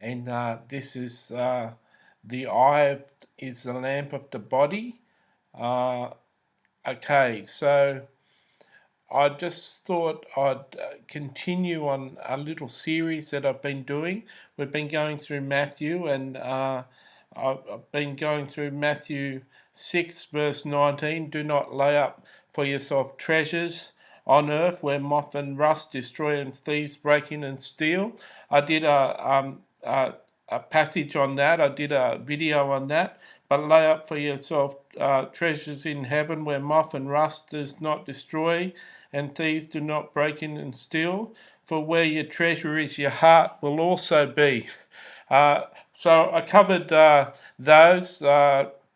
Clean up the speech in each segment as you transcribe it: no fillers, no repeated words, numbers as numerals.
and this is the eye is the lamp of the body. Uh, okay, so I just thought I'd continue on a little series that I've been doing. We've been going through Matthew, and I've been going through Matthew 6, verse 19. Do not lay up for yourself treasures on earth where moth and rust destroy and thieves break in and steal. I did a passage on that. I did a video on that. But lay up for yourself treasures in heaven where moth and rust does not destroy and thieves do not break in and steal. For where your treasure is, your heart will also be. So I covered those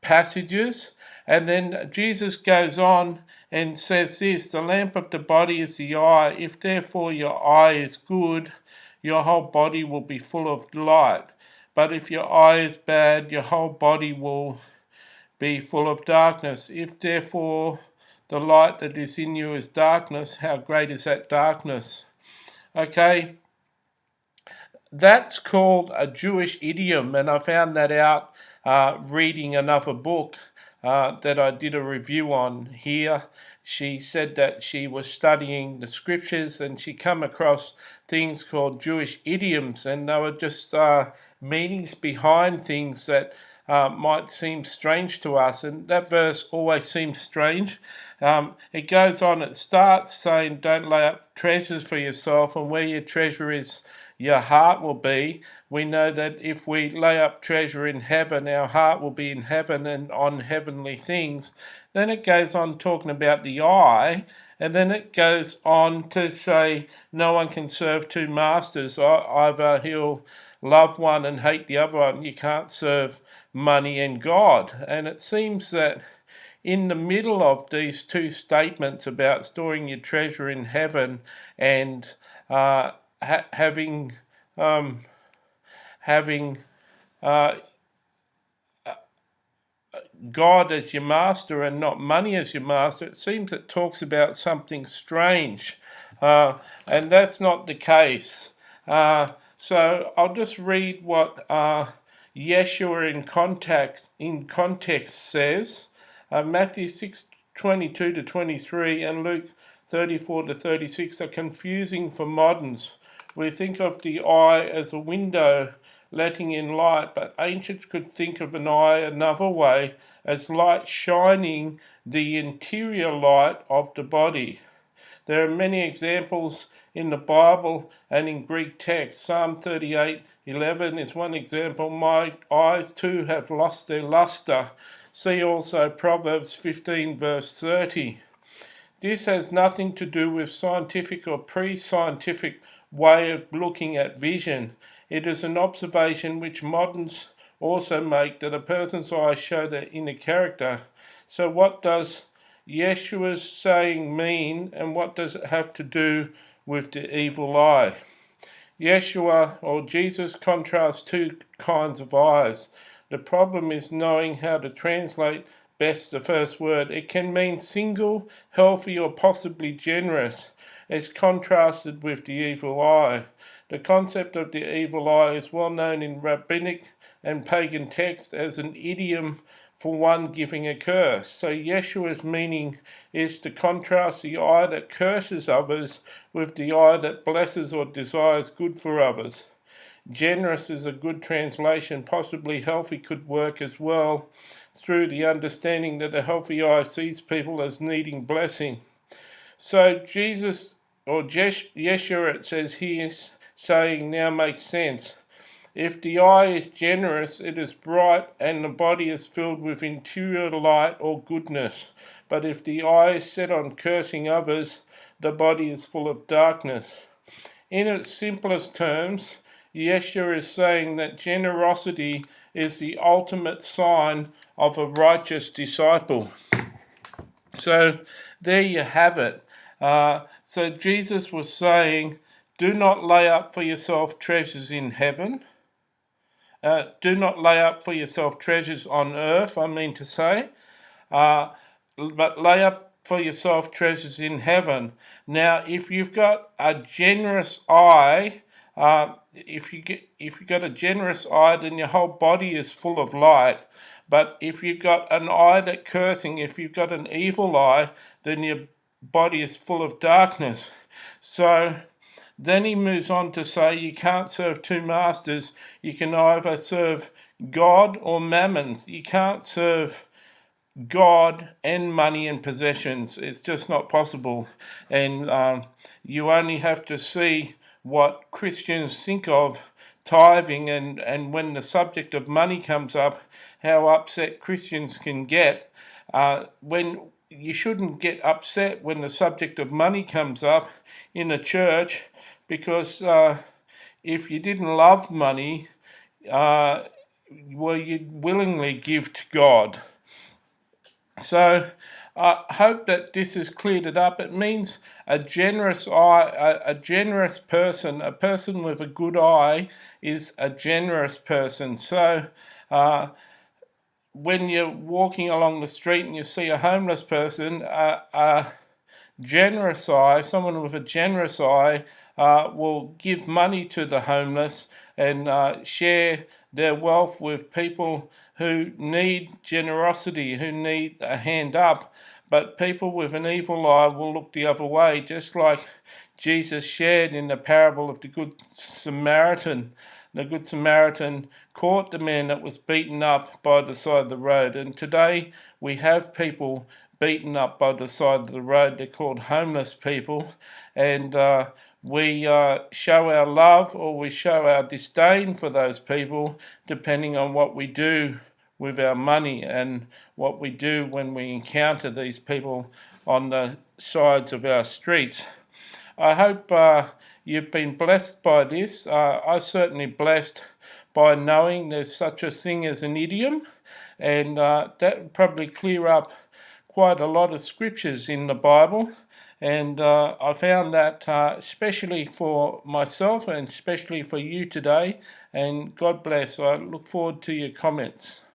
passages, and then Jesus goes on and says this: the lamp of the body is the eye. If therefore your eye is good, your whole body will be full of light. But if your eye is bad, your whole body will be full of darkness. If therefore the light that is in you is darkness, how great is that darkness? Okay, that's called a Jewish idiom, and I found that out reading another book that I did a review on here. She said that she was studying the scriptures and she come across things called Jewish idioms, and they were just meanings behind things that might seem strange to us, and that verse always seems strange. It goes on, it starts saying, don't lay up treasures for yourself, and where your treasure is, your heart will be. We know that if we lay up treasure in heaven, our heart will be in heaven and on heavenly things. Then it goes on talking about the eye, and then it goes on to say no one can serve two masters. Either he'll love one and hate the other one. You can't serve money and God. And it seems that in the middle of these two statements about storing your treasure in heaven and having God as your master and not money as your master, it seems it talks about something strange, and that's not the case. So I'll just read what Yeshua in context says. Matthew 6:22 to 23 and Luke 34 to 36 are confusing for moderns. We think of the eye as a window letting in light, but ancients could think of an eye another way, as light shining the interior light of the body. There are many examples in the Bible and in Greek text. Psalm 38:11 is one example. My eyes too have lost their luster. See also Proverbs 15 verse 30. This has nothing to do with scientific or pre-scientific way of looking at vision. It is an observation which moderns also make, that a person's eyes show their inner character. So what does Yeshua's saying mean, and what does it have to do with the evil eye? Yeshua, or Jesus, contrasts two kinds of eyes. The problem is knowing how to translate best the first word. It can mean single, healthy, or possibly generous. It's contrasted with the evil eye. The concept of the evil eye is well known in rabbinic and pagan texts as an idiom for one giving a curse. So Yeshua's meaning is to contrast the eye that curses others with the eye that blesses or desires good for others. Generous is a good translation. Possibly healthy could work as well, through the understanding that a healthy eye sees people as needing blessing. So Jesus, or Yeshua, it says here, saying now makes sense. If the eye is generous, it is bright and the body is filled with interior light or goodness. But if the eye is set on cursing others, the body is full of darkness. In its simplest terms, Yeshua is saying that generosity is the ultimate sign of a righteous disciple. So there you have it. So Jesus was saying, do not lay up for yourself treasures in heaven. Do not lay up for yourself treasures on earth, I mean to say, but lay up for yourself treasures in heaven. Now, if you've got a generous eye, If you got a generous eye, then your whole body is full of light. But if you've got an eye that's cursing, if you've got an evil eye, then your body is full of darkness. So then he moves on to say you can't serve two masters. You can either serve God or mammon. You can't serve God and money and possessions. It's just not possible. And you only have to see what Christians think of tithing, and when the subject of money comes up, how upset Christians can get. When you shouldn't get upset when the subject of money comes up in a church, because if you didn't love money, well, you'd willingly give to God. So I hope that this has cleared it up. It means a generous eye, a generous person, a person with a good eye is a generous person. So when you're walking along the street and you see a homeless person, a generous eye, someone with a generous eye will give money to the homeless and share their wealth with people who need generosity, who need a hand up. But people with an evil eye will look the other way, just like Jesus shared in the parable of the Good Samaritan. The Good Samaritan caught the man that was beaten up by the side of the road. And today we have people beaten up by the side of the road. They're called homeless people. And we show our love or we show our disdain for those people depending on what we do with our money and what we do when we encounter these people on the sides of our streets. I hope you've been blessed by this. I'm certainly blessed by knowing there's such a thing as an idiom, and that would probably clear up quite a lot of scriptures in the Bible. And I found that especially for myself and especially for you today. And God bless. I look forward to your comments.